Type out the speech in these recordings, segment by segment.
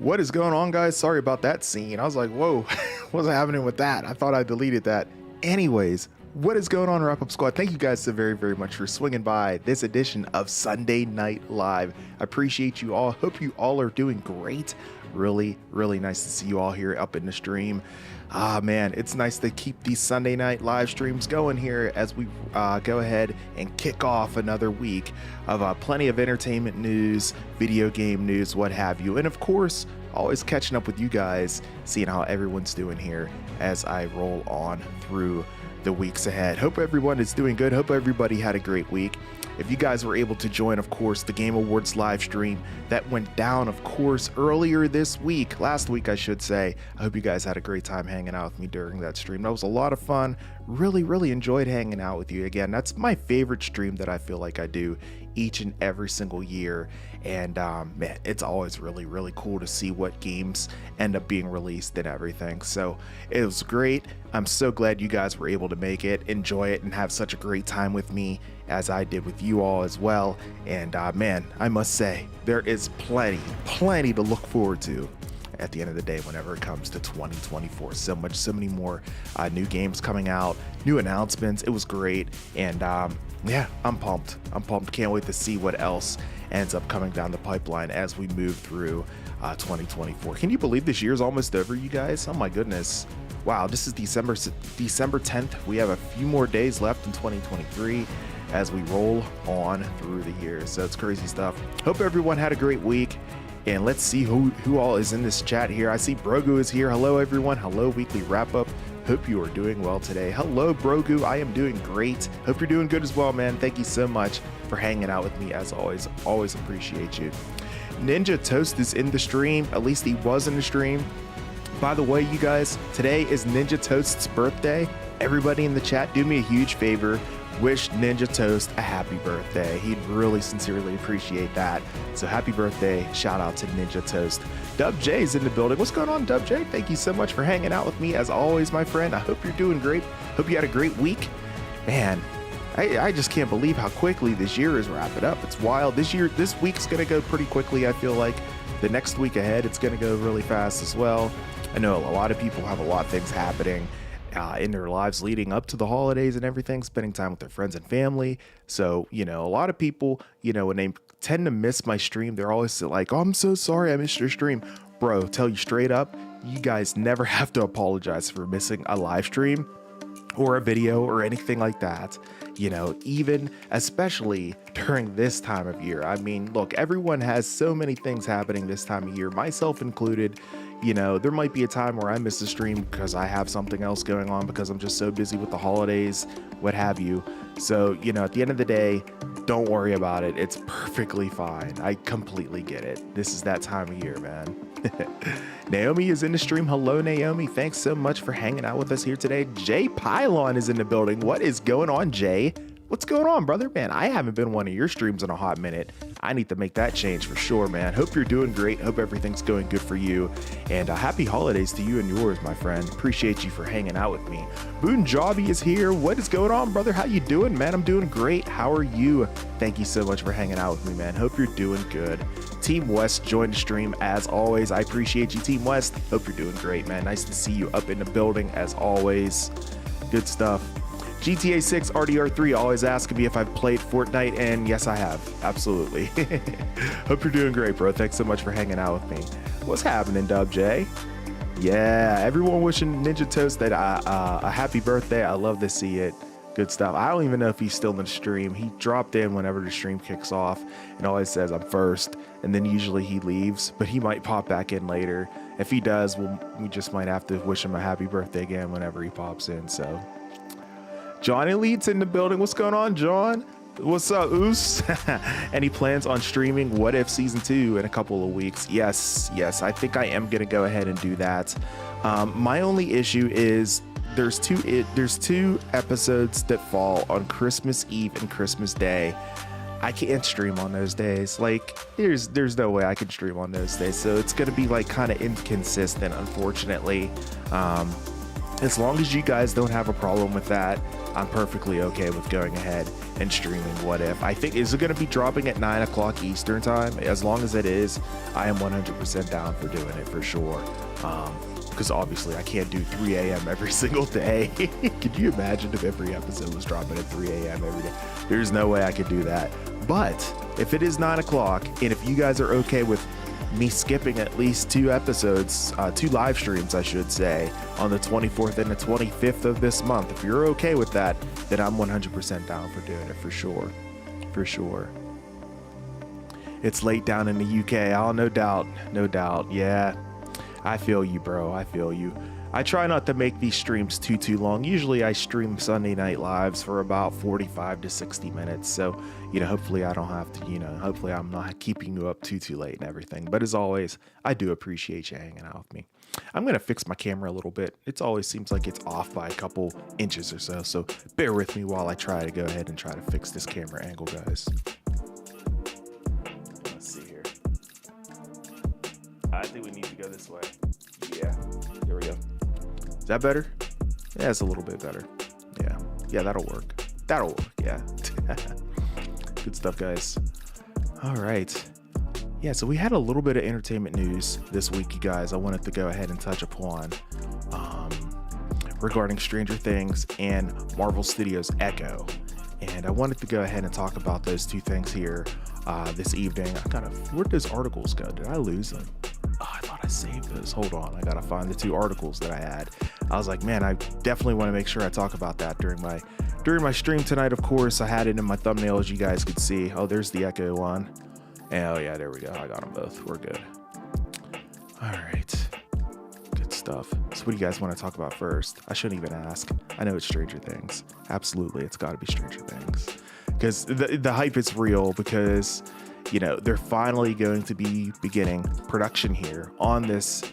What is going on, guys? Sorry about that scene. I was like, whoa, what's happening with that? I thought I deleted that. Anyways, what is going on, Wrap Up Squad? Thank you guys so very much for swinging by this edition of Sunday Night Live. I appreciate you all. Hope you all are doing great. Really nice to see you all here up in the stream. Man, it's nice to keep these Sunday night live streams going here as we go ahead and kick off another week of plenty of entertainment news, video game news, what have you. And of course, always catching up with you guys, seeing how everyone's doing here as I roll on through the weeks ahead. Hope everyone is doing good. Hope everybody had a great week. If you guys were able to join, of course, the Game Awards live stream that went down, of course, earlier this week, last week, I should say. I hope you guys had a great time hanging out with me during that stream. That was a lot of fun. Really enjoyed hanging out with you. Again, that's my favorite stream that I feel like I do each and every single year. And man, it's always really cool to see what games end up being released and everything. So it was great. I'm so glad you guys were able to make it, enjoy it, and have such a great time with me as I did with you all as well. And man, I must say, there is plenty to look forward to at the end of the day whenever it comes to 2024. So many more new games coming out, new announcements. It was great. And yeah, I'm pumped. Can't wait to see what else ends up coming down the pipeline as we move through 2024. Can you believe this year's almost over, you guys? Oh my goodness. Wow, this is December 10th. We have a few more days left in 2023 as we roll on through the year. So it's crazy stuff. Hope everyone had a great week. And let's see who all is in this chat here. I see Brogu is here. Hello, everyone. Hello, Weekly Wrap Up. Hope you are doing well today. Hello, Brogu. I am doing great. Hope you're doing good as well, man. Thank you so much for hanging out with me as always. Always appreciate you. Ninja Toast is in the stream. At least he was in the stream. By the way, you guys, today is Ninja Toast's birthday. Everybody in the chat, do me a huge favor. Wish Ninja Toast a happy birthday. He'd really sincerely appreciate that. So happy birthday. Shout out to Ninja Toast. Dub J's in the building. What's going on, Dub J? Thank you so much for hanging out with me as always, my friend. I hope you're doing great. Hope you had a great week. Man, I just can't believe how quickly this year is wrapping up. It's wild. This week's going to go pretty quickly, I feel like. The next week ahead, it's going to go really fast as well. I know a lot of people have a lot of things happening in their lives leading up to the holidays and everything, spending time with their friends and family. So, you know, a lot of people, you know, when they tend to miss my stream, they're always like, oh, I'm so sorry I missed your stream. Bro, tell you straight up, you guys never have to apologize for missing a live stream or a video or anything like that. You know, even especially during this time of year. I mean, look, everyone has so many things happening this time of year, myself included. You know, there might be a time where I miss a stream because I have something else going on because I'm just so busy with the holidays, what have you. So, you know, at the end of the day, don't worry about it. It's perfectly fine. I completely get it. This is that time of year, man. Naomi is in the stream. Hello, Naomi. Thanks so much for hanging out with us here today. Jay Pylon is in the building. What is going on, Jay? What's going on, brother? Man, I haven't been one of your streams in a hot minute. I need to make that change for sure, man. Hope you're doing great. Hope everything's going good for you. And happy holidays to you and yours, my friend. Appreciate you for hanging out with me. Boone Jobby is here. What is going on, brother? How you doing, man? I'm doing great. How are you? Thank you so much for hanging out with me, man. Hope you're doing good. Team West joined the stream as always. I appreciate you, Team West. Hope you're doing great, man. Nice to see you up in the building as always. Good stuff. GTA 6 RDR3 always asking me if I've played Fortnite, and yes, I have. Absolutely. Hope you're doing great, bro. Thanks so much for hanging out with me. What's happening, Dub J? Yeah, everyone wishing Ninja Toast that a happy birthday. I love to see it. Good stuff. I don't even know if he's still in the stream. He dropped in whenever the stream kicks off and always says I'm first, and then usually he leaves, but he might pop back in later. If he does, we just might have to wish him a happy birthday again whenever he pops in. So John Elite's in the building. What's going on, John? What's up, Oos? Any plans on streaming What If Season 2 in a couple of weeks? Yes, I think I am gonna go ahead and do that. My only issue is there's two episodes that fall on Christmas Eve and Christmas Day. I can't stream on those days. Like, there's no way I can stream on those days. So it's gonna be like kind of inconsistent, unfortunately. As long as you guys don't have a problem with that, I'm perfectly okay with going ahead and streaming What If. I think, is it going to be dropping at 9 o'clock Eastern time? As long as it is, I am 100% down for doing it for sure. Because obviously I can't do 3 a.m. every single day. Could you imagine if every episode was dropping at 3 a.m. every day? There's no way I could do that. But if it is 9 o'clock, and if you guys are okay with me skipping at least 2 episodes, 2 live streams, I should say, on the 24th and the 25th of this month, if you're okay with that, then I'm 100% down for doing it for sure. For sure. It's late down in the UK. Oh, no doubt. No doubt. Yeah. I feel you, bro. I feel you. I try not to make these streams too long. Usually I stream Sunday Night Lives for about 45 to 60 minutes. So, hopefully I don't have to, hopefully I'm not keeping you up too late and everything. But as always, I do appreciate you hanging out with me. I'm going to fix my camera a little bit. It always seems like it's off by a couple inches or so. So bear with me while I try to go ahead and try to fix this camera angle, guys. Let's see here. I think we need to go this way. Yeah, there we go. Is that better? Yeah, it's a little bit better. Yeah, that'll work. Yeah. Good stuff, guys. All right. Yeah, so we had a little bit of entertainment news this week, you guys. I wanted to go ahead and touch upon regarding Stranger Things and Marvel Studios' Echo. And I wanted to go ahead and talk about those 2 things here this evening. Where'd those articles go? Did I lose them? Oh, I thought I saved those. Hold on. I got to find the 2 articles that I had. I was like, man, I definitely want to make sure I talk about that during my stream tonight. Of course, I had it in my thumbnail, as you guys could see. Oh, there's the Echo one. Oh, yeah, there we go. I got them both. We're good. All right. Good stuff. So what do you guys want to talk about first? I shouldn't even ask. I know it's Stranger Things. Absolutely. It's got to be Stranger Things. Because the hype is real, because they're finally going to be beginning production here on this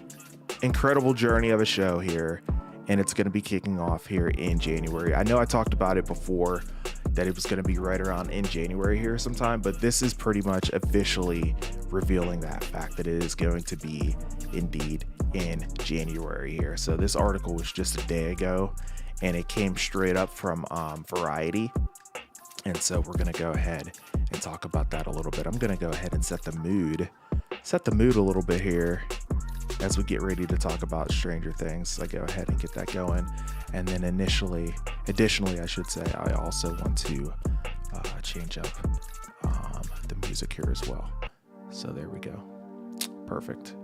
incredible journey of a show here, and it's going to be kicking off here in January. I know I talked about it before, that it was going to be right around in January here sometime, but this is pretty much officially revealing that fact that it is going to be indeed in January here. So this article was just a day ago, and it came straight up from Variety. And so we're going to go ahead and talk about that a little bit. I'm going to go ahead and set the mood a little bit here as we get ready to talk about Stranger Things. So I go ahead and get that going. And then additionally, I should say, I also want to change up the music here as well. So there we go. Perfect.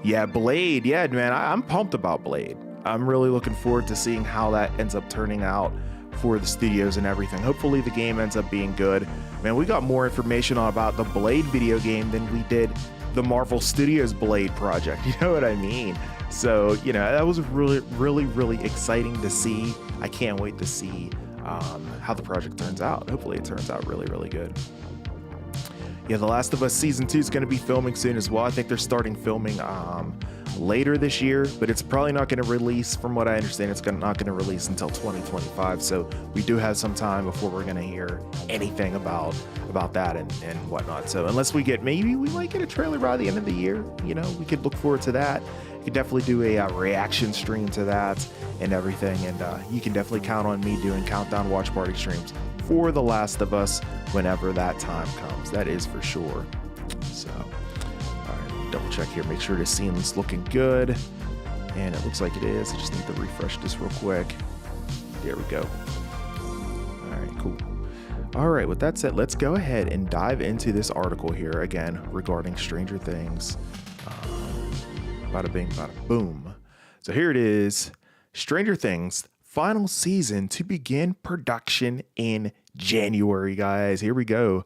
Yeah, Blade. Yeah, man, I'm pumped about Blade. I'm really looking forward to seeing how that ends up turning out for the studios and everything. Hopefully the game ends up being good. Man, we got more information about the Blade video game than we did the Marvel Studios Blade project. You know what I mean? So, that was really exciting to see. I can't wait to see how the project turns out. Hopefully it turns out really good. Yeah, The Last of Us Season 2 is going to be filming soon as well. I think they're starting filming later this year, but it's probably not going to release, from what I understand, it's not going to release until 2025. So we do have some time before we're going to hear anything about that and whatnot. So unless maybe we might get a trailer by the end of the year, we could look forward to that. You could definitely do a reaction stream to that and everything. And you can definitely count on me doing countdown watch party streams for The Last of Us whenever that time comes. That is for sure. So, all right, double check here, make sure the scene's looking good. And it looks like it is. I just need to refresh this real quick. There we go. All right, cool. All right, with that said, let's go ahead and dive into this article here again regarding Stranger Things. Bada bing, bada boom. So here it is. Stranger Things final season to begin production in January, guys. Here we go.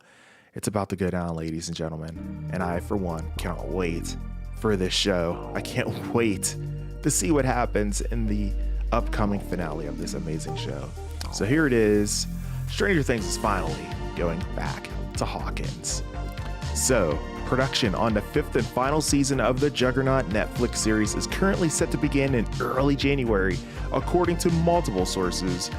It's about to go down, ladies and gentlemen. And I, for one, cannot wait for this show. I can't wait to see what happens in the upcoming finale of this amazing show. So here it is. Stranger Things is finally going back to Hawkins. So, production on the 5th and final season of the Juggernaut Netflix series is currently set to begin in early January, according to multiple sources,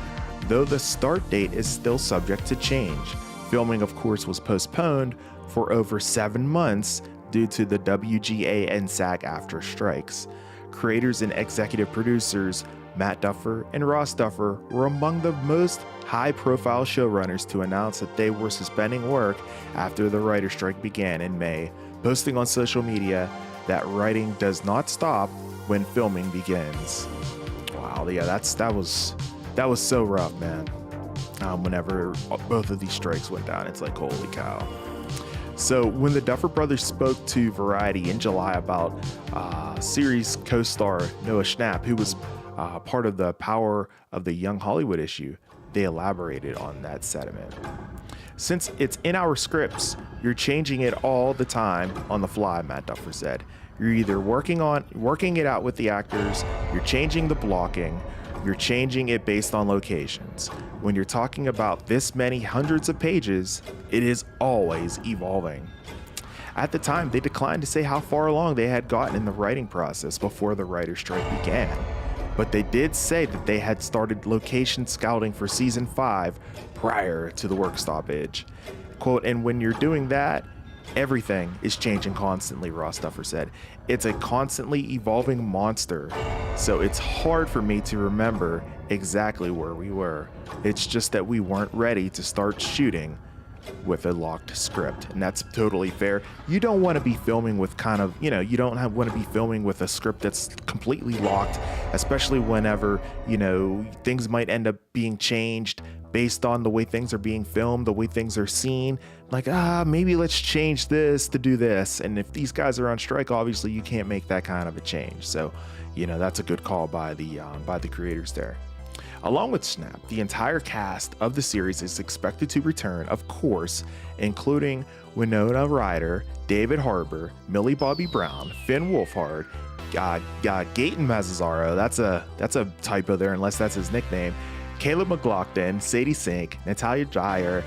though the start date is still subject to change. Filming, of course, was postponed for over 7 months due to the WGA and SAG-AFTRA strikes. Creators and executive producers Matt Duffer and Ross Duffer were among the most high-profile showrunners to announce that they were suspending work after the writer's strike began in May, posting on social media that writing does not stop when filming begins. Wow, yeah, that was so rough, man. Whenever both of these strikes went down, it's like, holy cow. So when the Duffer brothers spoke to Variety in July about series co-star Noah Schnapp, who was part of the Power of the Young Hollywood issue, they elaborated on that sentiment. Since it's in our scripts, you're changing it all the time on the fly, Matt Duffer said. You're either working it out with the actors, you're changing the blocking, you're changing it based on locations. When you're talking about this many hundreds of pages, it is always evolving. At the time, they declined to say how far along they had gotten in the writing process before the writer's strike began. But they did say that they had started location scouting for season 5 prior to the work stoppage. Quote, and when you're doing that, everything is changing constantly, Ross Duffer said. It's a constantly evolving monster, so it's hard for me to remember exactly where we were. It's just that we weren't ready to start shooting with a locked script, and that's totally fair. You don't want to be filming with you don't want to be filming with a script that's completely locked, especially whenever, things might end up being changed based on the way things are being filmed, the way things are seen. Like, maybe let's change this to do this. And if these guys are on strike, obviously you can't make that kind of a change. So, that's a good call by the creators there. Along with Schnapp, the entire cast of the series is expected to return, of course, including Winona Ryder, David Harbour, Millie Bobby Brown, Finn Wolfhard, Gaten Mazzaro, that's a typo there unless that's his nickname, Caleb McLaughlin, Sadie Sink, Natalia Dyer,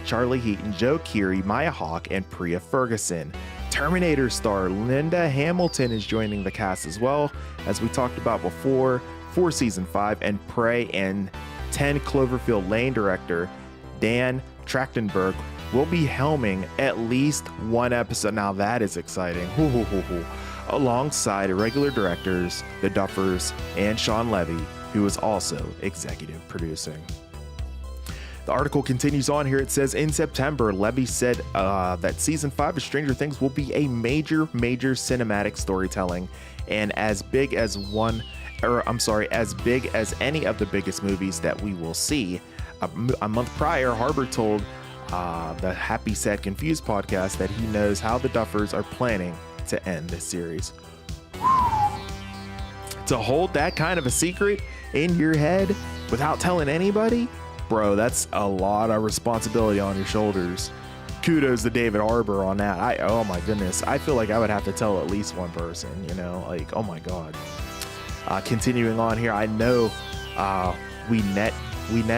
Charlie Heaton, Joe Keery, Maya Hawke, and Priya Ferguson. Terminator star Linda Hamilton is joining the cast as well, as we talked about before, for season 5, and Prey and 10 Cloverfield Lane director Dan Trachtenberg will be helming at least one episode. Now that is exciting. Alongside regular directors, the Duffers, and Sean Levy, who is also executive producing. The article continues on here. It says, in September, Levy said that season 5 of Stranger Things will be a major cinematic storytelling, and as big as any of the biggest movies that we will see. A month prior, Harbour told the Happy Sad Confused podcast that he knows how the Duffers are planning to end this series. To hold that kind of a secret in your head without telling anybody, bro, that's a lot of responsibility on your shoulders. Kudos to David Harbour on that. Oh my goodness, I feel like I would have to tell at least one person, like, oh my God. Continuing on here, I know we net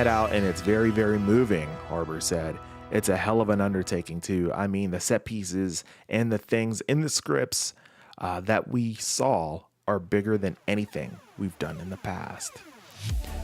out, and it's very, very moving, Harbour said. It's a hell of an undertaking, too. I mean, the set pieces and the things in the scripts that we saw are bigger than anything we've done in the past.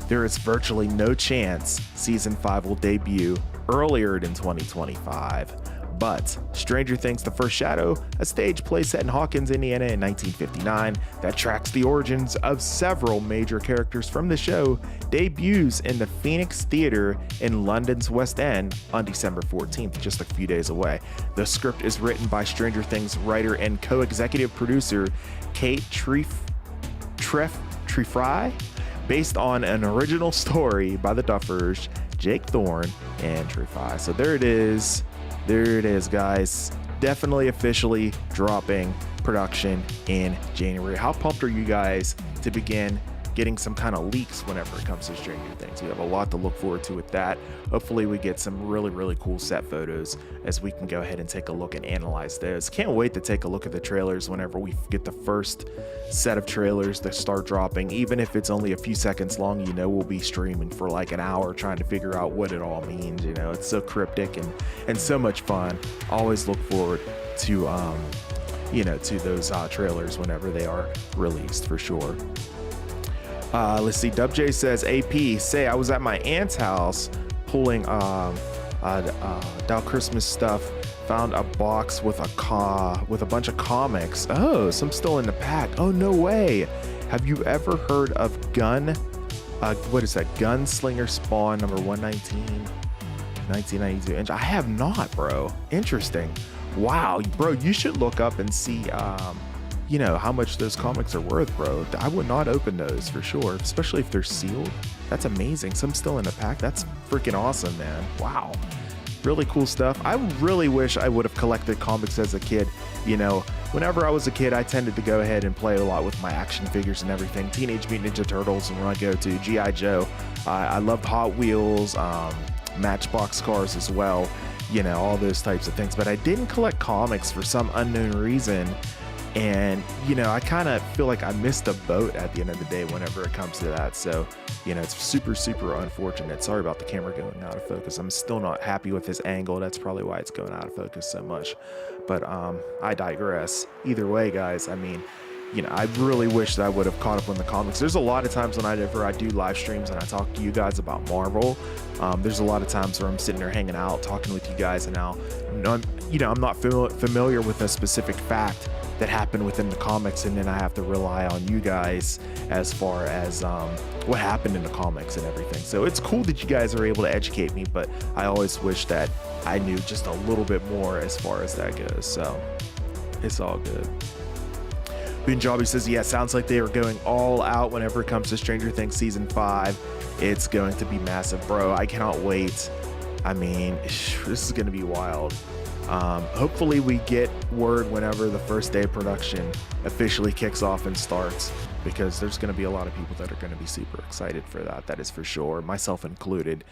There is virtually no chance season 5 will debut earlier than 2025. But Stranger Things: The First Shadow, a stage play set in Hawkins, Indiana in 1959 that tracks the origins of several major characters from the show, debuts in the Phoenix Theatre in London's West End on December 14th, just a few days away. The script is written by Stranger Things writer and co-executive producer Kate Trefry, based on an original story by the Duffers, Jake Thorne, and Trefry. So there it is. There it is, guys. Definitely officially dropping production in January. How pumped are you guys to begin getting some kind of leaks whenever it comes to Stranger Things? We have a lot to look forward to with that. Hopefully we get some really, really cool set photos as we can go ahead and take a look and analyze those. Can't wait to take a look at the trailers whenever we get the first set of trailers that start dropping. Even if it's only a few seconds long, we'll be streaming for like an hour trying to figure out what it all means. It's so cryptic and so much fun. Always look forward to to those trailers whenever they are released, for sure. Let's see. Dub J says, AP, say I was at my aunt's house pulling Dow Christmas stuff, found a box with a bunch of comics. Oh, some still in the pack. Oh, no way. Have you ever heard of Gun? What is that? Gunslinger Spawn number 119, 1992 inch. I have not, bro. Interesting. Wow, bro, you should look up and see, you know, how much those comics are worth, bro. I would not open those for sure, especially if they're sealed. That's amazing. Some still in the pack. That's freaking awesome, man. Wow. Really cool stuff. I really wish I would have collected comics as a kid. You know, whenever I was a kid, I tended to go ahead and play a lot with my action figures and everything. Teenage Mutant Ninja Turtles and when I go to G.I. Joe. I loved Hot Wheels, Matchbox cars as well. You know, all those types of things. But I didn't collect comics for some unknown reason. And, you know, I kind of feel like I missed a boat at the end of the day whenever it comes to that. So, you know, it's super, super unfortunate. Sorry about the camera going out of focus. I'm still not happy with this angle. That's probably why it's going out of focus so much. But I digress. Either way, guys, I mean, you know, I really wish that I would have caught up on the comics. There's a lot of times whenever I do live streams and I talk to you guys about Marvel, there's a lot of times where I'm sitting there hanging out, talking with you guys, and now, I'm not familiar with a specific fact that happened within the comics, and then I have to rely on you guys as far as what happened in the comics and everything. So it's cool that you guys are able to educate me, but I always wish that I knew just a little bit more as far as that goes. So it's all good. Punjabi says, yeah, sounds like they are going all out whenever it comes to Stranger Things season 5. It's going to be massive, bro. I cannot wait. I mean, this is going to be wild. Hopefully we get word whenever the first day of production officially kicks off and starts, because there's going to be a lot of people that are going to be super excited for that. That is for sure, myself included.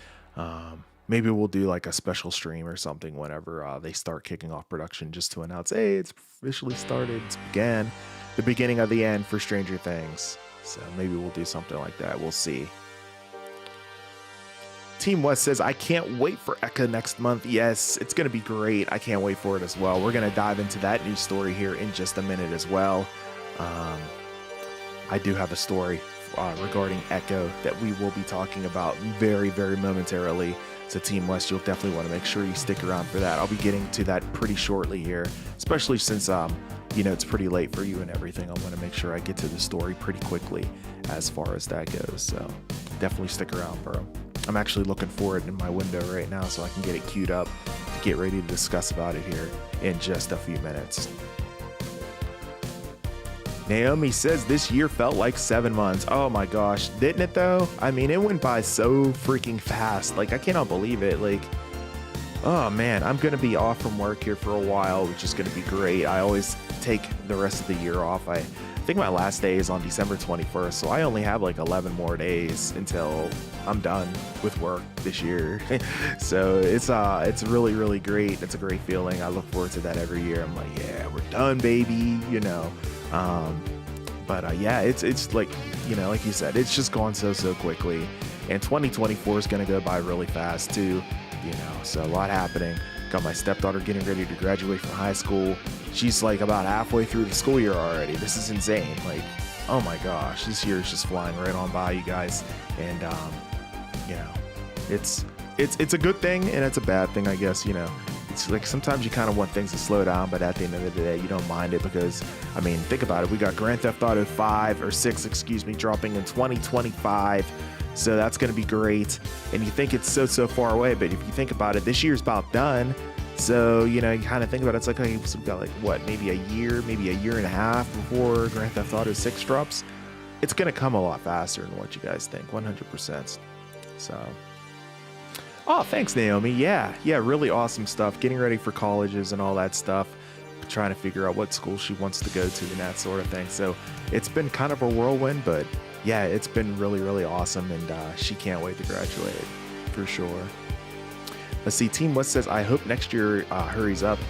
Maybe we'll do like a special stream or something whenever they start kicking off production, just to announce, hey, it's officially started. It's began. The beginning of the end for Stranger Things. So maybe we'll do something like that. We'll see. Team West says, I can't wait for Eka next month. Yes, it's going to be great. I can't wait for it as well. We're going to dive into that news story here in just a minute as well. I do have a story regarding Echo that we will be talking about very, very momentarily. So Team West, you'll definitely want to make sure you stick around for that. I'll be getting to that pretty shortly here, especially since, it's pretty late for you and everything. I want to make sure I get to the story pretty quickly as far as that goes. So definitely stick around, bro. I'm actually looking for it in my window right now so I can get it queued up to get ready to discuss about it here in just a few minutes. Naomi says this year felt like 7 months. Oh my gosh, didn't it though? I mean, it went by so freaking fast. Like, I cannot believe it. Like, oh man, I'm going to be off from work here for a while, which is going to be great. I always take the rest of the year off. I think my last day is on December 21st, so I only have like 11 more days until I'm done with work this year. So it's really, really great. It's a great feeling. I look forward to that every year. I'm like, yeah, we're done, baby, yeah, it's like, like you said, it's just gone so quickly, and 2024 is going to go by really fast too, so a lot happening. Got my stepdaughter getting ready to graduate from high school. She's like about halfway through the school year already. This is insane. Like, oh my gosh, this year is just flying right on by, you guys. And it's a good thing and it's a bad thing, I guess. It's like sometimes you kind of want things to slow down, but at the end of the day, you don't mind it because, I mean, think about it. We got Grand Theft Auto 6, dropping in 2025. So that's going to be great. And you think it's so far away, but if you think about it, this year's about done. So, you kind of think about it. It's like, okay, so we've got like, what, maybe a year and a half before Grand Theft Auto 6 drops. It's going to come a lot faster than what you guys think, 100%. So, oh, thanks, Naomi. Yeah, really awesome stuff. Getting ready for colleges and all that stuff. Trying to figure out what school she wants to go to and that sort of thing. So it's been kind of a whirlwind, but yeah, it's been really, really awesome, and she can't wait to graduate for sure. Let's see. Team West says, I hope next year hurries up.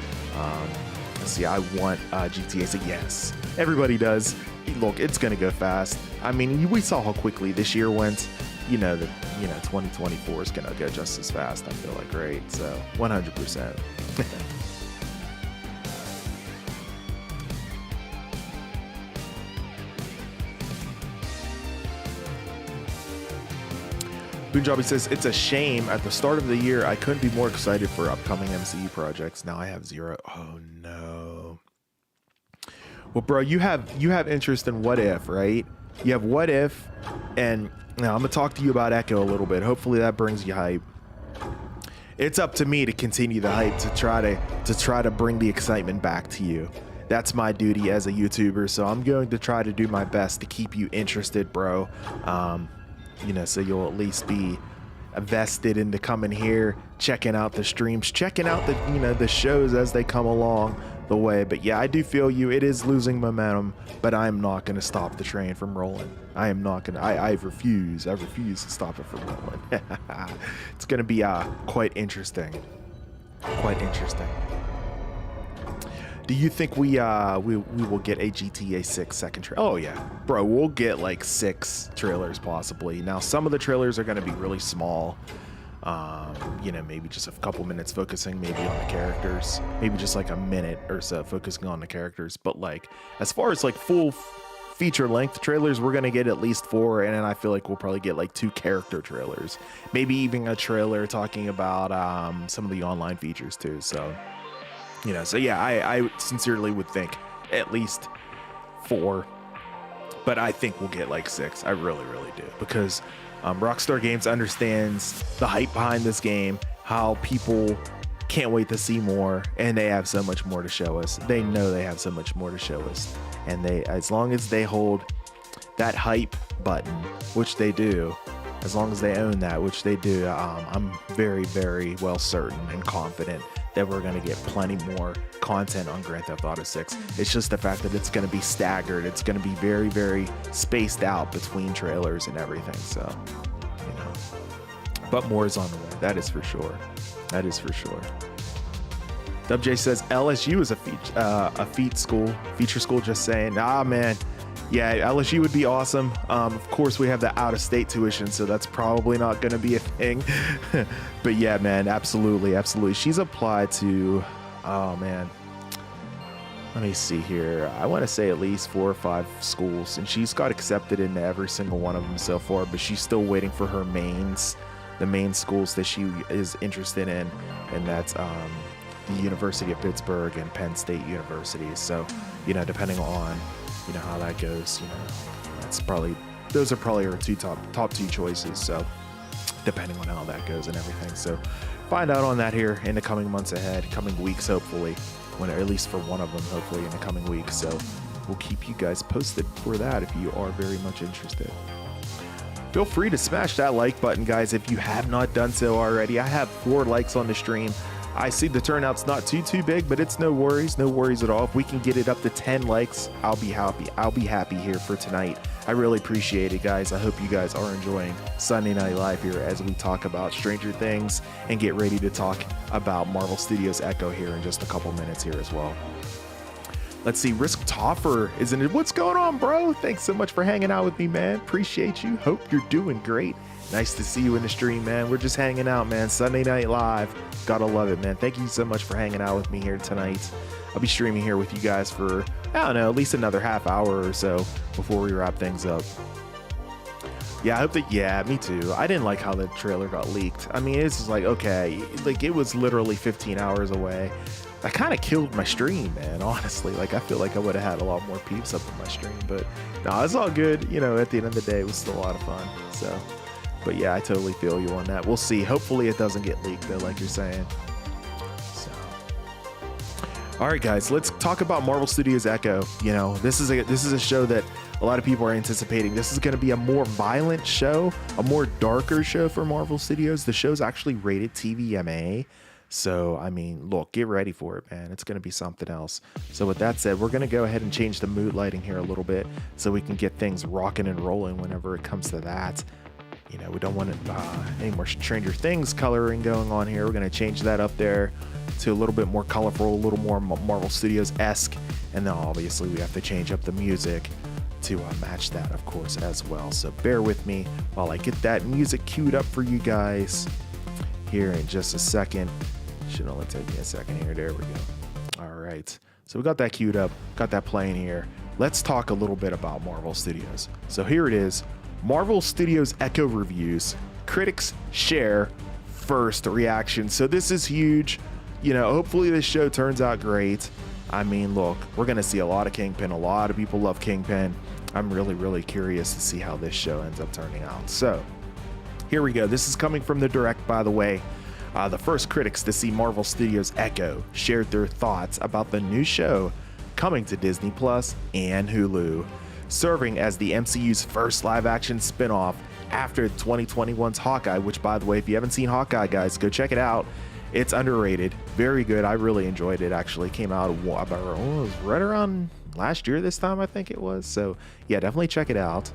Let's see. I want GTA. So yes, everybody does. Look, it's going to go fast. I mean, we saw how quickly this year went. 2024 is going to go just as fast. I feel like, right? So 100%. Punjabi says, it's a shame. At the start of the year, I couldn't be more excited for upcoming MCU projects. Now I have zero. Oh, no. Well, bro, you have interest in What If, right? You have What If, and now I'm gonna talk to you about Echo a little bit. Hopefully that brings you hype. It's up to me to continue the hype, to try to bring the excitement back to you. That's my duty as a YouTuber, so I'm going to try to do my best to keep you interested, bro. You know, so you'll at least be vested into coming here, checking out the streams, checking out the, you know, the shows as they come along the way. But yeah, I do feel you. It is losing momentum, but I'm not going to stop the train from rolling. I am not going to. I refuse to stop it from rolling. It's going to be quite interesting. Quite interesting. Do you think we will get a GTA 6 second trailer? Oh yeah, bro, we'll get like 6 trailers possibly. Now some of the trailers are going to be really small. You know, maybe just a couple minutes focusing maybe on the characters, maybe just like a minute or so focusing on the characters. But like as far as like full feature length trailers, we're going to get at least 4, and then I feel like we'll probably get like 2 character trailers, maybe even a trailer talking about some of the online features too. So you know, so yeah, I sincerely would think at least 4, but I think we'll get like 6. I really do, because Rockstar Games understands the hype behind this game, how people can't wait to see more, and they have so much more to show us. They know they have so much more to show us, and they, as long as they hold that hype button, which they do, as long as they own that, which they do, I'm very well certain and confident that we're going to get plenty more content on Grand Theft Auto 6. It's just the fact that it's going to be staggered. It's going to be very spaced out between trailers and everything. So, you know, but more is on the way. That is for sure. That is for sure. WJ says LSU is a feature school. Just saying. Ah, man. Yeah, LSU would be awesome. Of course, we have the out-of-state tuition, so that's probably not going to be a thing. But yeah, man, absolutely. She's applied to, oh man, let me see here. I want to say at least 4 or 5 schools, and she's got accepted into every single one of them so far, but she's still waiting for her the main schools that she is interested in, and that's the University of Pittsburgh and Penn State University. So, you know, depending on how that goes, those are probably her top 2 choices. So depending on how that goes and everything. So find out on that here in the coming months ahead, coming weeks, hopefully, when, or at least for one of them, hopefully in the coming weeks. So we'll keep you guys posted for that if you are very much interested. Feel free to smash that like button, guys, if you have not done so already. I have 4 likes on the stream. I see the turnout's not too big, but it's no worries at all. If we can get it up to 10 likes, I'll be happy here for tonight. I really appreciate it, guys. I hope you guys are enjoying Sunday Night Live here as we talk about Stranger Things and get ready to talk about Marvel Studios Echo here in just a couple minutes here as well. Let's see, Risk Toffer isn't it? What's going on, bro? Thanks so much for hanging out with me, man. Appreciate you. Hope you're doing great. Nice to see you in the stream, man. We're just hanging out, man. Sunday Night Live. Gotta love it, man. Thank you so much for hanging out with me here tonight. I'll be streaming here with you guys for, I don't know, at least another half hour or so before we wrap things up. Yeah, I hope that, yeah, me too. I didn't like how the trailer got leaked. I mean, it's just like, okay, like it was literally 15 hours away. That kind of killed my stream, man, honestly. Like, I feel like I would have had a lot more peeps up in my stream, but no, it's all good. You know, at the end of the day, it was still a lot of fun, so. But yeah, I totally feel you on that. We'll see. Hopefully it doesn't get leaked though, like you're saying. So, all right, guys, let's talk about Marvel Studios Echo. You know, this is a show that a lot of people are anticipating. This is going to be a more violent show, a more darker show for Marvel Studios. The show's actually rated TVMA. So, I mean, look, get ready for it, man. It's going to be something else. So with that said, we're going to go ahead and change the mood lighting here a little bit so we can get things rocking and rolling whenever it comes to that. You know, we don't want any more Stranger Things coloring going on here. We're going to change that up there to a little bit more colorful, a little more Marvel Studios-esque. And then obviously we have to change up the music to match that, of course, as well. So bear with me while I get that music queued up for you guys here in just a second. Should only take me a second here. There we go. All right. So we got that queued up, got that playing here. Let's talk a little bit about Marvel Studios. So here it is. Marvel Studios Echo reviews. Critics share first reaction. So this is huge. You know, hopefully this show turns out great. I mean, look, we're going to see a lot of Kingpin. A lot of people love Kingpin. I'm really, really curious to see how this show ends up turning out. So here we go. This is coming from the direct, by the way. The first critics to see Marvel Studios' Echo shared their thoughts about the new show coming to Disney Plus and Hulu, serving as the MCU's first live-action spin-off after 2021's Hawkeye, which, by the way, if you haven't seen Hawkeye, guys, go check it out. It's underrated. Very good. I really enjoyed it, actually. It came out right around last year this time, I think it was. So, yeah, definitely check it out.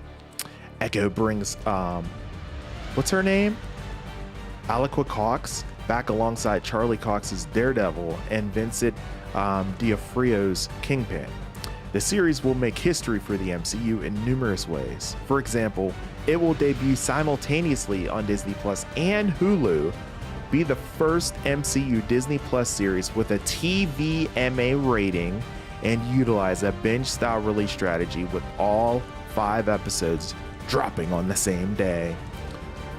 Echo brings, what's her name? Aliqua Cox back alongside Charlie Cox's Daredevil and Vincent D'Onofrio's Kingpin. The series will make history for the MCU in numerous ways. For example, it will debut simultaneously on Disney Plus and Hulu, be the first MCU Disney Plus series with a TVMA rating, and utilize a binge-style release strategy with all 5 episodes dropping on the same day.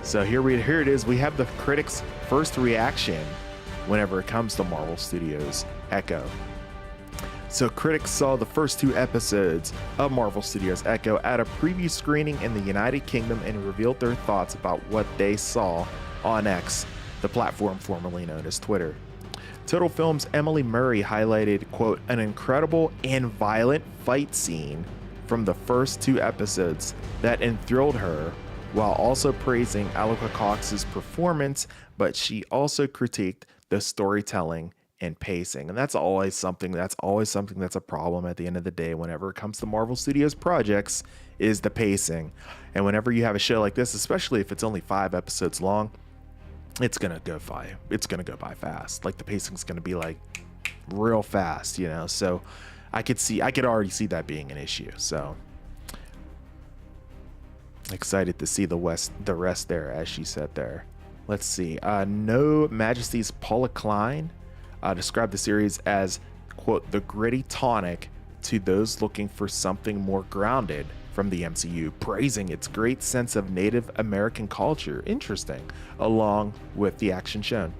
So here it is. We have the critics' first reaction whenever it comes to Marvel Studios' Echo. So critics saw the first 2 episodes of Marvel Studios' Echo at a preview screening in the United Kingdom and revealed their thoughts about what they saw on X, the platform formerly known as Twitter. Total Film's Emily Murray highlighted, quote, an incredible and violent fight scene from the first 2 episodes that enthralled her, while also praising Aliqua Cox's performance, but she also critiqued the storytelling and pacing. And that's always something that's a problem at the end of the day whenever it comes to Marvel Studios projects, is the pacing. And whenever you have a show like this, especially if it's only 5 episodes long, it's gonna go by fast. Like, the pacing's gonna be like real fast, you know. So I could already see that being an issue. So excited to see the rest there, as she said there. Let's see. No Majesty's Paula Klein described the series as, quote, the gritty tonic to those looking for something more grounded from the MCU, praising its great sense of Native American culture, interesting, along with the action shown.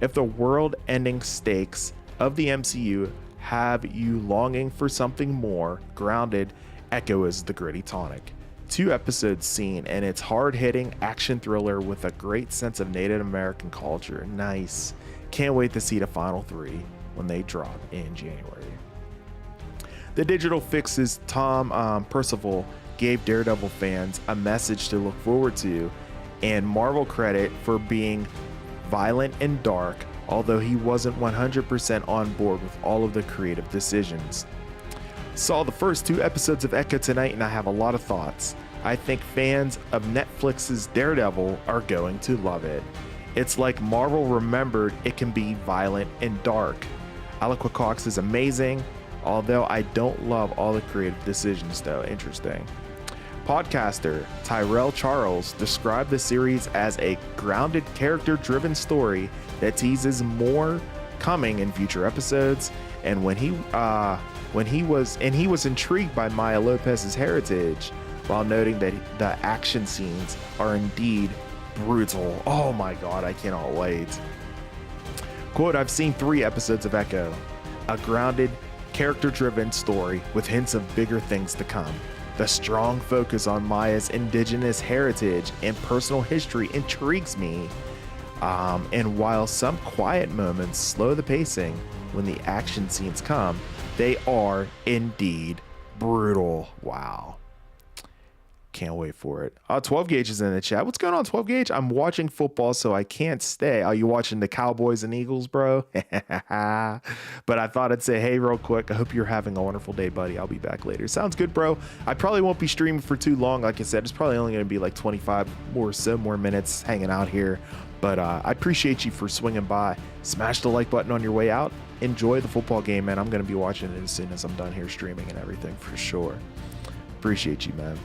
If the world-ending stakes of the MCU have you longing for something more grounded, Echo is the gritty tonic. 2 episodes seen, and it's hard-hitting action thriller with a great sense of Native American culture. Nice. Can't wait to see the final 3 when they drop in January. The Digital Fix's Tom Percival gave Daredevil fans a message to look forward to, and Marvel credit for being violent and dark, although he wasn't 100% on board with all of the creative decisions. Saw the first 2 episodes of Echo tonight, and I have a lot of thoughts. I think fans of Netflix's Daredevil are going to love it. It's like Marvel remembered it can be violent and dark. Aliqua Cox is amazing, although I don't love all the creative decisions though. Interesting. Podcaster Tyrell Charles described the series as a grounded, character-driven story that teases more coming in future episodes, and he was intrigued by Maya Lopez's heritage, while noting that the action scenes are indeed brutal. Oh my god, I cannot wait. Quote, I've seen 3 episodes of Echo, a grounded, character-driven story with hints of bigger things to come. The strong focus on Maya's indigenous heritage and personal history intrigues me, and while some quiet moments slow the pacing, when the action scenes come, they are indeed brutal. Wow. Can't wait for it. 12 Gauge is in the chat. What's going on, 12 Gauge? I'm watching football, so I can't stay. Are you watching the Cowboys and Eagles, bro? But I thought I'd say hey real quick. I hope you're having a wonderful day, buddy. I'll be back later. Sounds good, bro. I probably won't be streaming for too long. Like I said, it's probably only going to be like 25 or so more minutes hanging out here. But I appreciate you for swinging by. Smash the like button on your way out. Enjoy the football game, man. I'm going to be watching it as soon as I'm done here streaming and everything for sure. Appreciate you, man.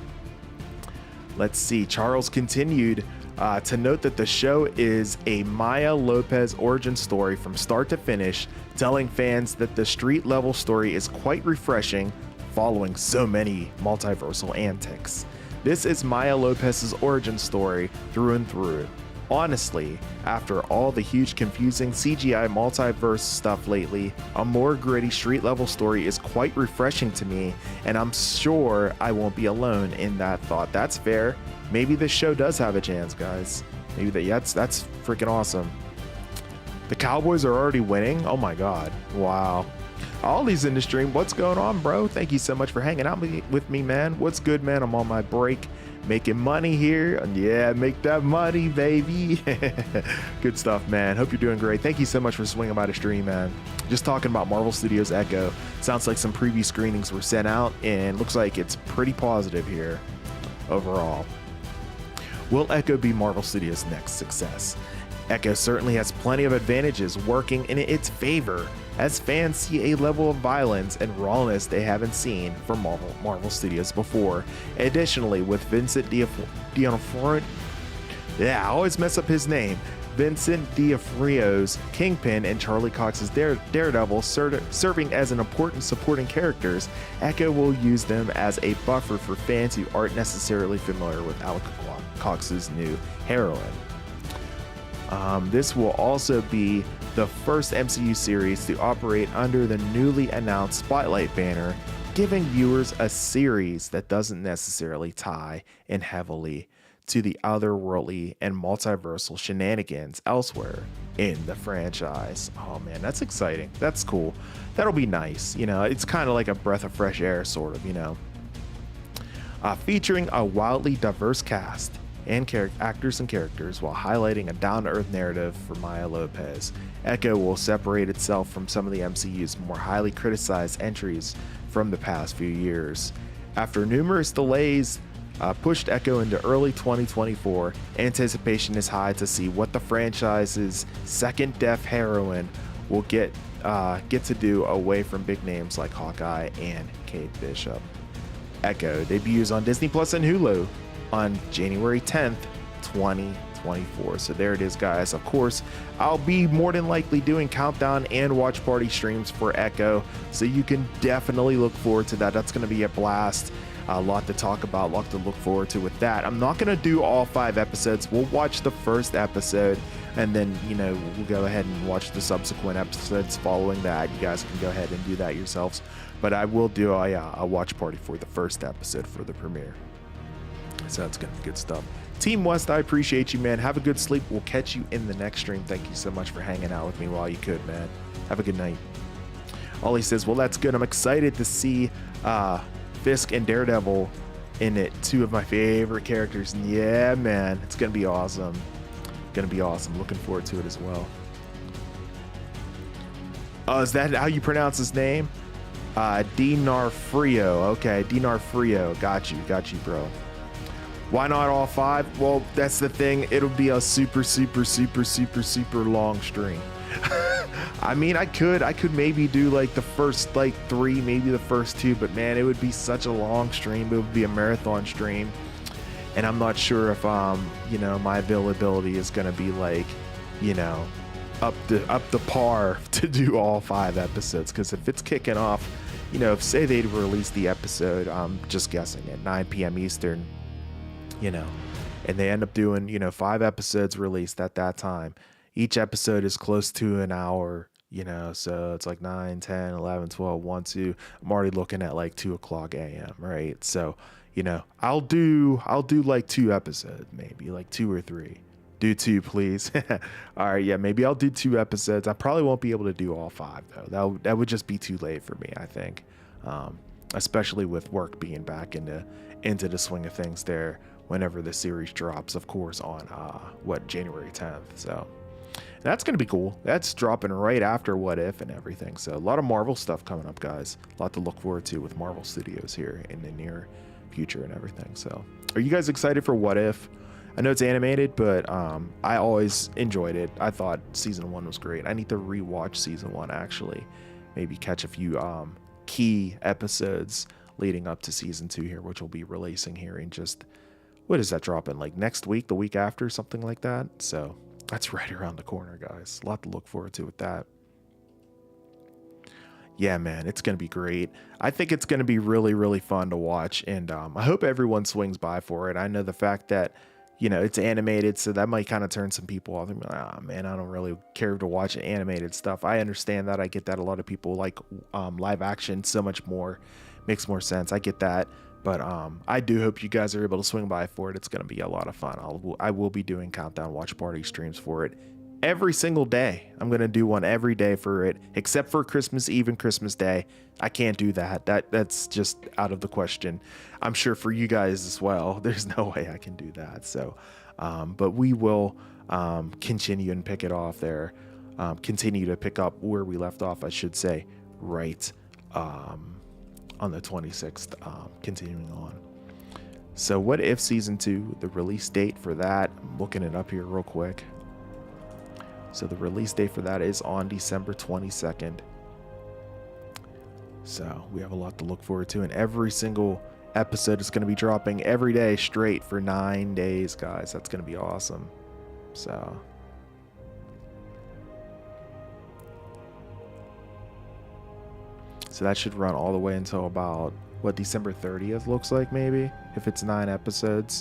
Let's see. Charles continued to note that the show is a Maya Lopez origin story from start to finish, telling fans that the street level story is quite refreshing following so many multiversal antics. This is Maya Lopez's origin story through and through. Honestly, after all the huge confusing CGI multiverse stuff lately, a more gritty street level story is quite refreshing to me, and I'm sure I won't be alone in that thought. That's fair. Maybe this show does have a chance, guys. Maybe that's freaking awesome. The Cowboys are already winning? Oh my god. Wow. Ollie's in the stream. What's going on, bro? Thank you so much for hanging out with me, man. What's good, man? I'm on my break. Making money here. And yeah, make that money, baby. Good stuff, man. Hope you're doing great. Thank you so much for swinging by the stream, man. Just talking about Marvel Studios Echo. Sounds like some preview screenings were sent out, and looks like it's pretty positive here overall. Will Echo be Marvel Studios' next success? Echo certainly has plenty of advantages working in its favor, as fans see a level of violence and rawness they haven't seen from Marvel Studios before. Additionally, with Vincent D'Onofrio, I always mess up his name, Vincent D'Onofrio's Kingpin and Charlie Cox's Daredevil serving as an important supporting characters, Echo will use them as a buffer for fans who aren't necessarily familiar with Alec Cox's new heroine. This will also be the first MCU series to operate under the newly announced Spotlight banner, giving viewers a series that doesn't necessarily tie in heavily to the otherworldly and multiversal shenanigans elsewhere in the franchise. Oh man, that's exciting. That's cool. That'll be nice. You know, it's kind of like a breath of fresh air, sort of, you know. Featuring a wildly diverse cast and actors and characters while highlighting a down-to-earth narrative for Maya Lopez, Echo will separate itself from some of the MCU's more highly criticized entries from the past few years. After numerous delays pushed Echo into early 2024, anticipation is high to see what the franchise's second deaf heroine will get to do away from big names like Hawkeye and Kate Bishop. Echo debuts on Disney Plus and Hulu on January 10th, 2024. So there it is, guys. Of course, I'll be more than likely doing countdown and watch party streams for Echo, so you can definitely look forward to that. That's going to be a blast. A lot to talk about, a lot to look forward to with that. I'm not going to do all 5 episodes. We'll watch the first episode, and then, you know, we'll go ahead and watch the subsequent episodes following that. You guys can go ahead and do that yourselves. But I will do a watch party for the first episode for the premiere. So that's going to be good stuff. Team West, I appreciate you, man. Have a good sleep. We'll catch you in the next stream. Thank you so much for hanging out with me while you could, man. Have a good night. Ollie says, well, that's good. I'm excited to see Fisk and Daredevil in it. 2 of my favorite characters. And yeah, man, it's going to be awesome. Going to be awesome. Looking forward to it as well. Oh, is that how you pronounce his name? D'Onofrio. Okay, D'Onofrio. Got you, bro. Why not all 5? Well, that's the thing. It'll be a super long stream. I mean, I could maybe do like the first like 3, maybe the first 2, but man, it would be such a long stream. It would be a marathon stream, and I'm not sure if you know, my availability is gonna be like, you know, up the par to do all 5 episodes. Because if it's kicking off, you know, if say they'd release the episode, I'm just guessing at 9 p.m. Eastern, you know, and they end up doing, you know, 5 episodes released at that time. Each episode is close to an hour, you know, so it's like 9, 10, 11, 12, 1, 2. I'm already looking at like 2 o'clock a.m., right? So, you know, I'll do like 2 episodes, maybe like 2 or 3. Do 2, please. All right, yeah, maybe I'll do 2 episodes. I probably won't be able to do all 5 though. That would just be too late for me, I think. Especially with work being back into the swing of things there whenever the series drops, of course, on January 10th. So that's gonna be cool. That's dropping right after What If and everything. So a lot of Marvel stuff coming up, guys. A lot to look forward to with Marvel Studios here in the near future and everything. So are you guys excited for What If? I know it's animated, but I always enjoyed it. I thought season 1 was great. I need to rewatch season 1, actually. Maybe catch a few key episodes leading up to season 2 here, which will be releasing here in just, what is that dropping? Like next week, the week after, something like that. So that's right around the corner, guys. A lot to look forward to with that. Yeah, man, it's going to be great. I think it's going to be really, really fun to watch. And I hope everyone swings by for it. I know the fact that, it's animated, so that might kind of turn some people off. They're like, oh man, I don't really care to watch animated stuff. I understand that. I get that. A lot of people like live action so much more, makes more sense. I get that. But I do hope you guys are able to swing by for it. It's going to be a lot of fun. I will be doing countdown watch party streams for it every single day. I'm going to do one every day for it, except for Christmas Eve and Christmas Day. I can't do that. That's just out of the question. I'm sure for you guys as well, there's no way I can do that. So, but we will continue and pick it off there. Continue to pick up where we left off, I should say, right on the 26th, continuing on. So What If Season 2, the release date for that, I'm looking it up here real quick. So the release date for that is on December 22nd. So we have a lot to look forward to, and every single episode is going to be dropping every day straight for 9 days, guys. That's going to be awesome. So that should run all the way until about what December 30th looks like, maybe, if it's 9 episode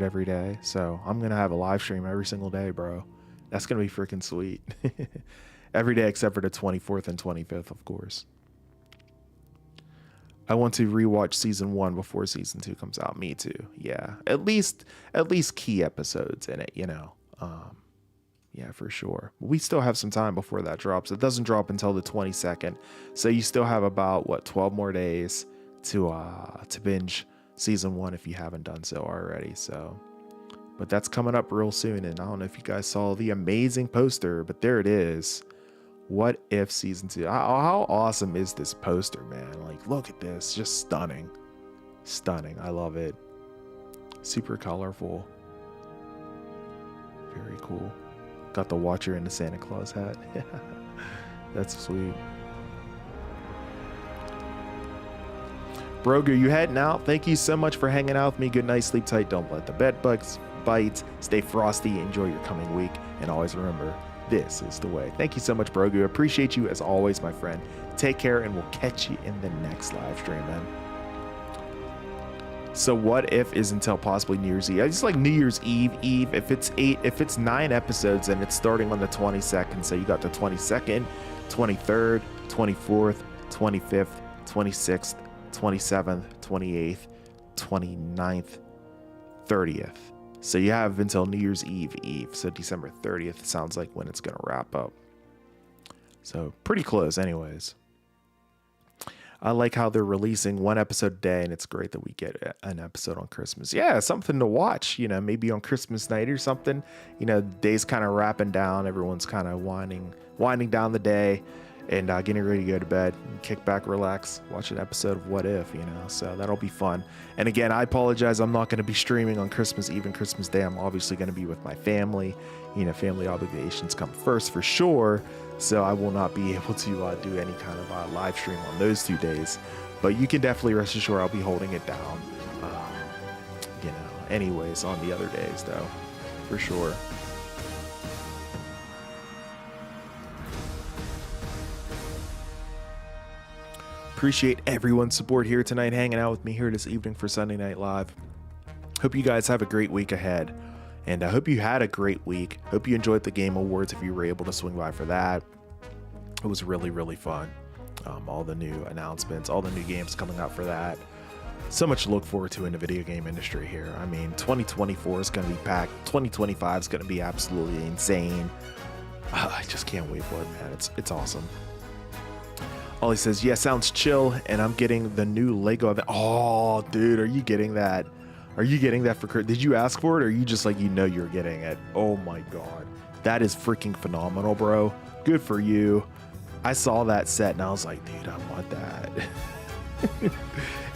every day. So I'm going to have a live stream every single day, bro. That's going to be freaking sweet. Every day except for the 24th and 25th, of course. I want to rewatch season 1 before season 2 comes out. Me too. Yeah. At least key episodes in it, yeah, for sure. We still have some time before that drops. It doesn't drop until the 22nd. So you still have about 12 more days to binge season 1 if you haven't done so already. So, but that's coming up real soon, and I don't know if you guys saw the amazing poster, but there it is. What If Season 2. How awesome is this poster, man? Like, look at this. Just stunning. Stunning. I love it. Super colorful. Very cool. Got the Watcher in the Santa Claus hat. That's sweet. Brogu, you heading out? Thank you so much for hanging out with me. Good night, sleep tight, don't let the bed bugs bite, stay frosty, enjoy your coming week, and always remember, this is the way. Thank you so much, Brogu. Appreciate you as always, my friend. Take care, and we'll catch you in the next live stream, man. So What If is until possibly New Year's Eve. It's like New Year's Eve. If it's 9 episodes, and it's starting on the 22nd. So you got the 22nd, 23rd, 24th, 25th, 26th, 27th, 28th, 29th, 30th. So you have until New Year's Eve. So December 30th sounds like when it's going to wrap up. So pretty close anyways. I like how they're releasing 1 episode a day, and it's great that we get an episode on Christmas. Yeah, something to watch, maybe on Christmas night or something. The day's kind of wrapping down. Everyone's kind of winding down the day and getting ready to go to bed. Kick back, relax, watch an episode of What If, so that'll be fun. And again, I apologize. I'm not going to be streaming on Christmas Eve and Christmas Day. I'm obviously going to be with my family. Family obligations come first for sure. So I will not be able to do any kind of live stream on those 2 days. But you can definitely rest assured I'll be holding it down, anyways, on the other days, though, for sure. Appreciate everyone's support here tonight, hanging out with me here this evening for Sunday Night Live. Hope you guys have a great week ahead. And I hope you had a great week. Hope you enjoyed the Game Awards if you were able to swing by for that. It was really, really fun. All the new announcements, all the new games coming out for that. So much to look forward to in the video game industry here. I mean, 2024 is going to be packed. 2025 is going to be absolutely insane. I just can't wait for it, man. It's awesome. Ollie says, yeah, sounds chill, and I'm getting the new Lego event. Oh, dude, are you getting that? Are you getting that for Christmas? Did you ask for it, or are you just like, you're getting it? Oh my God. That is freaking phenomenal, bro. Good for you. I saw that set and I was like, dude, I want that.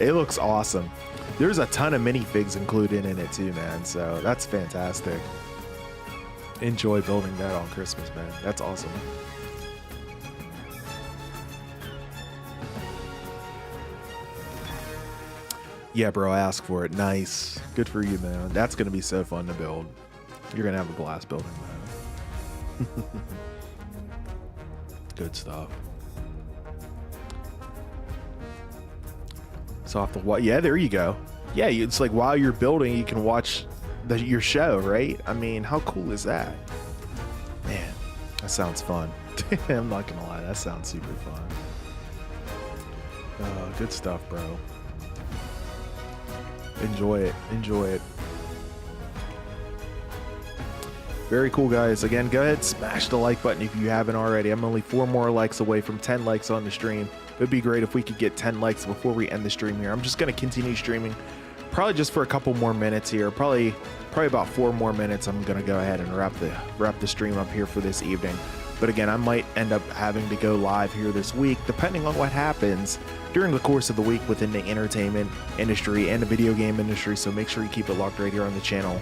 It looks awesome. There's a ton of minifigs included in it too, man. So that's fantastic. Enjoy building that on Christmas, man. That's awesome. Yeah, bro, I asked for it. Nice. Good for you, man. That's going to be so fun to build. You're going to have a blast building that. Good stuff. So off the yeah, there you go. Yeah, it's like while you're building, you can watch your show, right? I mean, how cool is that? Man, that sounds fun. I'm not gonna lie, that sounds super fun. Good stuff, bro. Enjoy it. Enjoy it. Very cool, guys. Again, go ahead, smash the like button if you haven't already. I'm only 4 more likes away from 10 likes on the stream. It'd be great if we could get 10 likes before we end the stream here. I'm just going to continue streaming probably just for a couple more minutes here. Probably about 4 more minutes. I'm going to go ahead and wrap the stream up here for this evening. But again, I might end up having to go live here this week, depending on what happens during the course of the week within the entertainment industry and the video game industry. So make sure you keep it locked right here on the channel.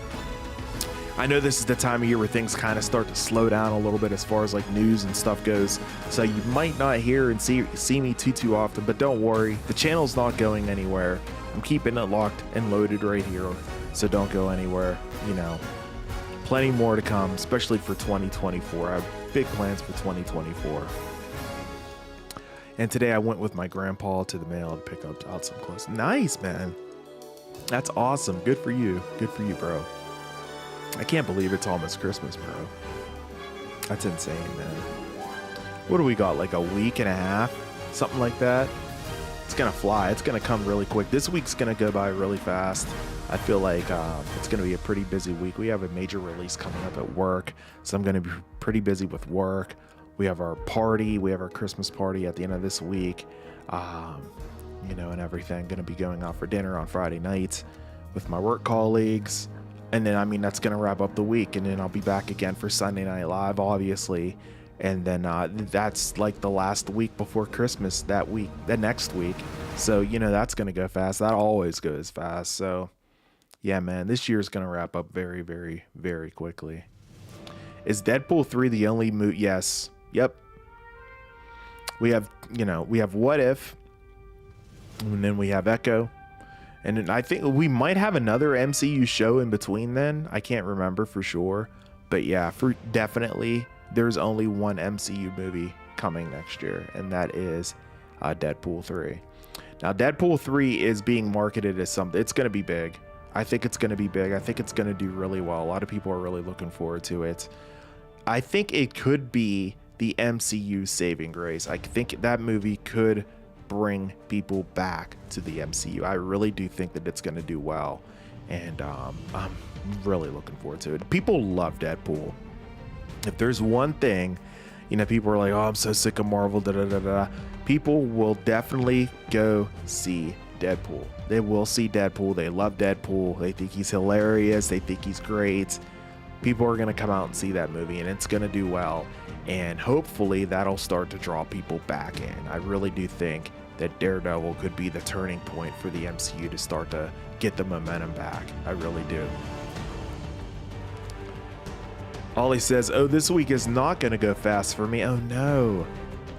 I know this is the time of year where things kind of start to slow down a little bit as far as like news and stuff goes. So you might not hear and see me too often, but don't worry. The channel's not going anywhere. I'm keeping it locked and loaded right here. So don't go anywhere. You know, plenty more to come, especially for 2024. I have big plans for 2024. And today I went with my grandpa to the mail to pick out some clothes. Nice, man. That's awesome. Good for you. Good for you, bro. I can't believe it's almost Christmas, bro. That's insane, man. What do we got? Like a week and a half? Something like that? It's gonna fly. It's gonna come really quick. This week's gonna go by really fast. I feel like it's gonna be a pretty busy week. We have a major release coming up at work, so I'm gonna be pretty busy with work. We have our party. We have our Christmas party at the end of this week. You know, and everything. Gonna be going out for dinner on Friday night with my work colleagues. And then, I mean, that's going to wrap up the week. And then I'll be back again for Sunday Night Live, obviously. And then that's like the last week before Christmas that next week. So, you know, that's going to go fast. That always goes fast. So, yeah, man, this year's going to wrap up very, very, very quickly. Is Deadpool 3 the only movie? Yes. Yep. We have, you know, we have What If. And then we have Echo. And then I think we might have another MCU show in between then. I can't remember for sure. But yeah, for definitely, there's only one MCU movie coming next year. And that is Deadpool 3. Now, Deadpool 3 is being marketed as something. It's going to be big. I think it's going to be big. I think it's going to do really well. A lot of people are really looking forward to it. I think it could be the MCU saving grace. I think that movie could bring people back to the MCU. I really do think that it's going to do well, and I'm really looking forward to it. People love Deadpool. If there's one thing, you know, people are like, oh, I'm so sick of Marvel, people will definitely go see Deadpool. They will see Deadpool. They love Deadpool. They think he's hilarious. They think he's great. People are going to come out and see that movie, and it's going to do well, and hopefully that'll start to draw people back in. I really do think that Daredevil could be the turning point for the MCU to start to get the momentum back. I really do. Ollie says, oh, this week is not going to go fast for me. Oh, no.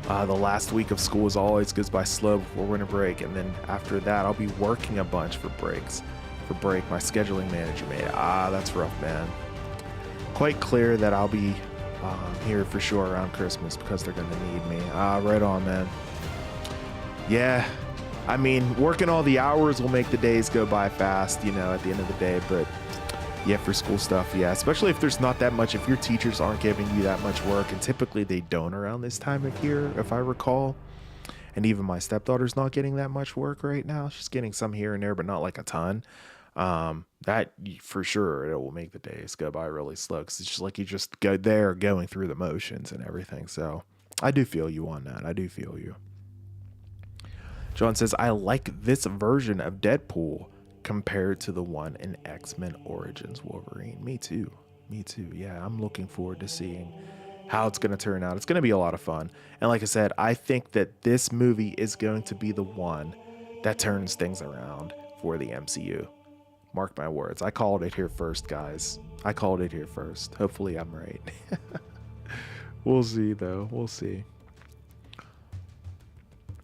The last week of school is always goes by slow before winter break, and then after that, I'll be working a bunch for break. My scheduling manager made it. That's rough, man. Quite clear that I'll be here for sure around Christmas because they're going to need me. Right on, man. Yeah, I mean, working all the hours will make the days go by fast, you know, at the end of the day. But yeah, for school stuff, yeah, especially if there's not that much, if your teachers aren't giving you that much work, and typically they don't around this time of year, if I recall. And even my stepdaughter's not getting that much work right now. She's getting some here and there, but not like a ton. That for sure, it will make the days go by really slow because it's just like you just go there going through the motions and everything. So I do feel you on that. I do feel you. John says, I like this version of Deadpool compared to the one in X-Men Origins Wolverine. Me too. Me too. Yeah, I'm looking forward to seeing how it's going to turn out. It's going to be a lot of fun. And like I said, I think that this movie is going to be the one that turns things around for the MCU. Mark my words. I called it here first, guys. I called it here first. Hopefully I'm right. We'll see, though. We'll see.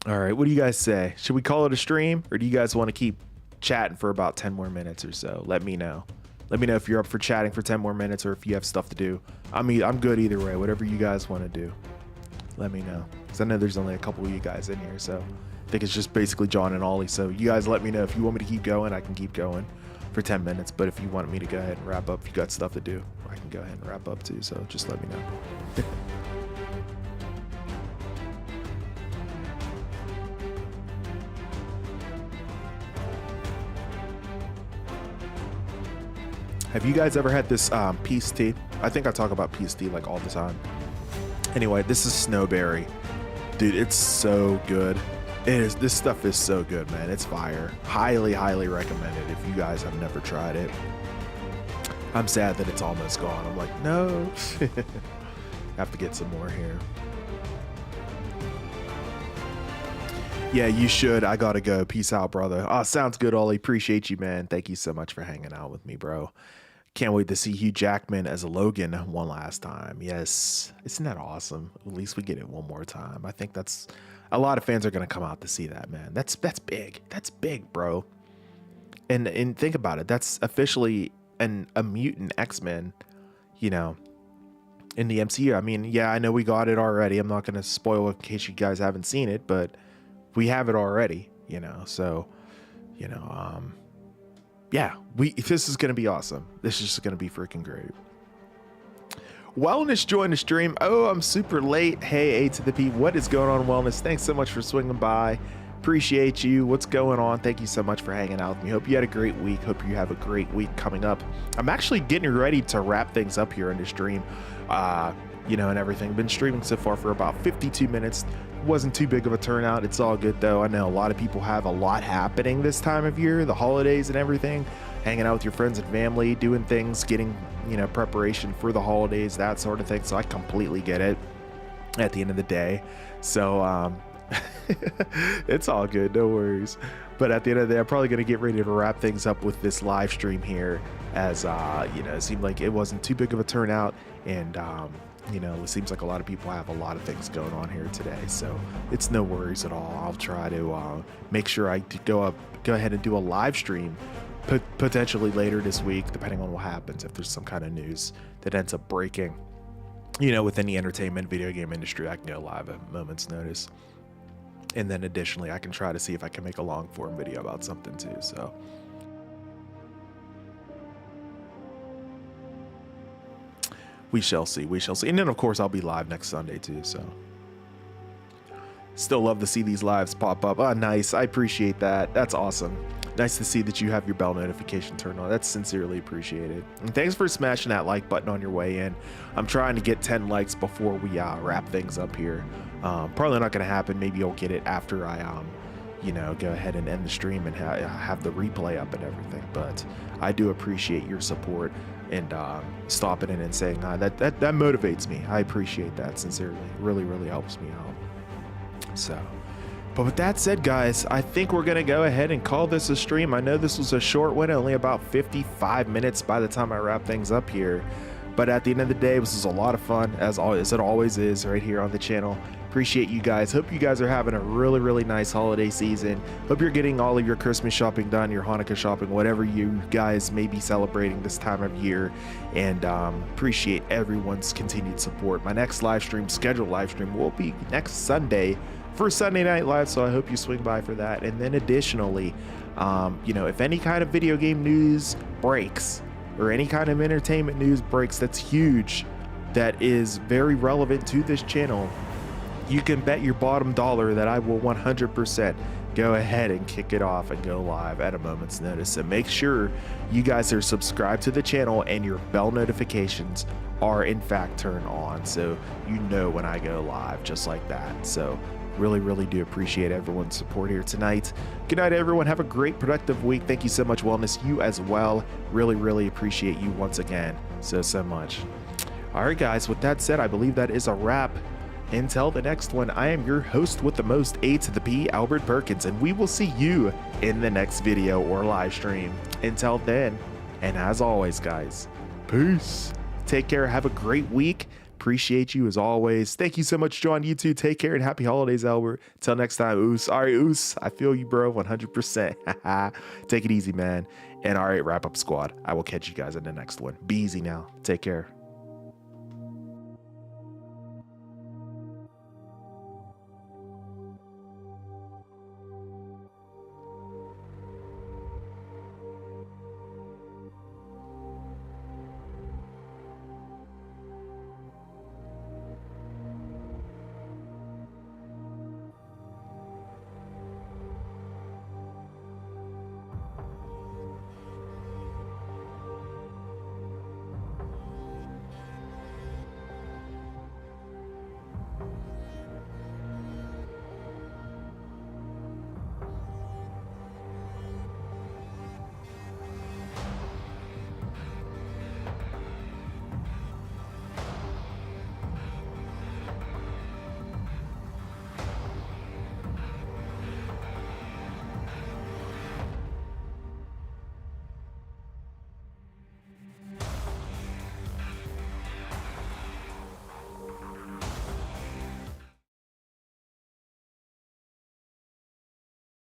All right, what do you guys say? Should we call it a stream, or do you guys want to keep chatting for about 10 more minutes or so? Let me know. Let me know if you're up for chatting for 10 more minutes or if you have stuff to do. I mean, I'm good either way. Whatever you guys want to do, let me know. Because I know there's only a couple of you guys in here, so I think it's just basically John and Ollie. So you guys let me know if you want me to keep going. I can keep going for 10 minutes. But if you want me to go ahead and wrap up, if you got stuff to do, I can go ahead and wrap up too. So just let me know. Have you guys ever had this peace tea? I think I talk about peace tea like all the time. Anyway, this is snowberry. Dude, it's so good. This stuff is so good, man. It's fire. Highly, highly recommended if you guys have never tried it. I'm sad that it's almost gone. I'm like, no. Have to get some more here. Yeah, you should. I gotta go. Peace out, brother. Oh, sounds good, Ollie. Appreciate you, man. Thank you so much for hanging out with me, bro. Can't wait to see Hugh Jackman as Logan one last time. Yes. Isn't that awesome? At least we get it one more time. I think that's a lot of fans are gonna come out to see that, man. That's big. That's big, bro. And think about it. That's officially a mutant X-Men, you know, in the MCU. I mean, yeah, I know we got it already. I'm not gonna spoil it in case you guys haven't seen it, but we have it already, you know. So, you know, yeah, this is gonna be awesome. This is just gonna be freaking great. Wellness joined the stream. Oh, I'm super late. Hey, A to the P, what is going on, Wellness? Thanks so much for swinging by. Appreciate you. What's going on? Thank you so much for hanging out with me. Hope you had a great week. Hope you have a great week coming up. I'm actually getting ready to wrap things up here in the stream, you know, and everything. Been streaming so far for about 52 minutes. Wasn't too big of a turnout. It's all good though. I know a lot of people have a lot happening this time of year, the holidays and everything, hanging out with your friends and family, doing things, getting, you know, preparation for the holidays, that sort of thing. So I completely get it at the end of the day. So, it's all good, no worries. But at the end of the day, I'm probably going to get ready to wrap things up with this live stream here, as you know, it seemed like it wasn't too big of a turnout, and you know, it seems like a lot of people have a lot of things going on here today, so it's no worries at all. I'll try to make sure I go ahead and do a live stream potentially later this week, depending on what happens, if there's some kind of news that ends up breaking, you know, within the entertainment video game industry. I can go live at a moment's notice. And then additionally, I can try to see if I can make a long form video about something too. So we shall see. We shall see. And then of course I'll be live next Sunday too. So still love to see these lives pop up. Oh, nice. I appreciate that. That's awesome. Nice to see that you have your bell notification turned on. That's sincerely appreciated. And thanks for smashing that like button on your way in. I'm trying to get 10 likes before we wrap things up here. Probably not going to happen. Maybe I'll get it after I, you know, go ahead and end the stream and have the replay up and everything. But I do appreciate your support and stopping in and saying hi. That motivates me. I appreciate that sincerely. It really, really helps me out. So, but with that said, guys, I think we're going to go ahead and call this a stream. I know this was a short one, only about 55 minutes by the time I wrap things up here. But at the end of the day, this was a lot of fun, as it always is right here on the channel. Appreciate you guys. Hope you guys are having a really, really nice holiday season. Hope you're getting all of your Christmas shopping done, your Hanukkah shopping, whatever you guys may be celebrating this time of year. And appreciate everyone's continued support. My next live stream, scheduled live stream, will be next Sunday for Sunday Night Live, so I hope you swing by for that. And then additionally, you know, if any kind of video game news breaks or any kind of entertainment news breaks that's huge, that is very relevant to this channel, you can bet your bottom dollar that I will 100% go ahead and kick it off and go live at a moment's notice. So make sure you guys are subscribed to the channel and your bell notifications are in fact turned on, so you know when I go live, just like that. So really, really do appreciate everyone's support here tonight. Good night, everyone. Have a great, productive week. Thank you so much, Wellness. You as well. Really, really appreciate you once again so much. All right, guys. With that said, I believe that is a wrap. Until the next one, I am your host with the most, A to the P, Albert Perkins, and we will see you in the next video or live stream. Until then, and as always, guys, peace. Take care. Have a great week. Appreciate you as always. Thank you so much, John. You too. Take care and happy holidays, Albert. Till next time, Oos. All right, Oos. I feel you, bro. 100%. Take it easy, man. And all right, wrap up squad. I will catch you guys in the next one. Be easy now. Take care.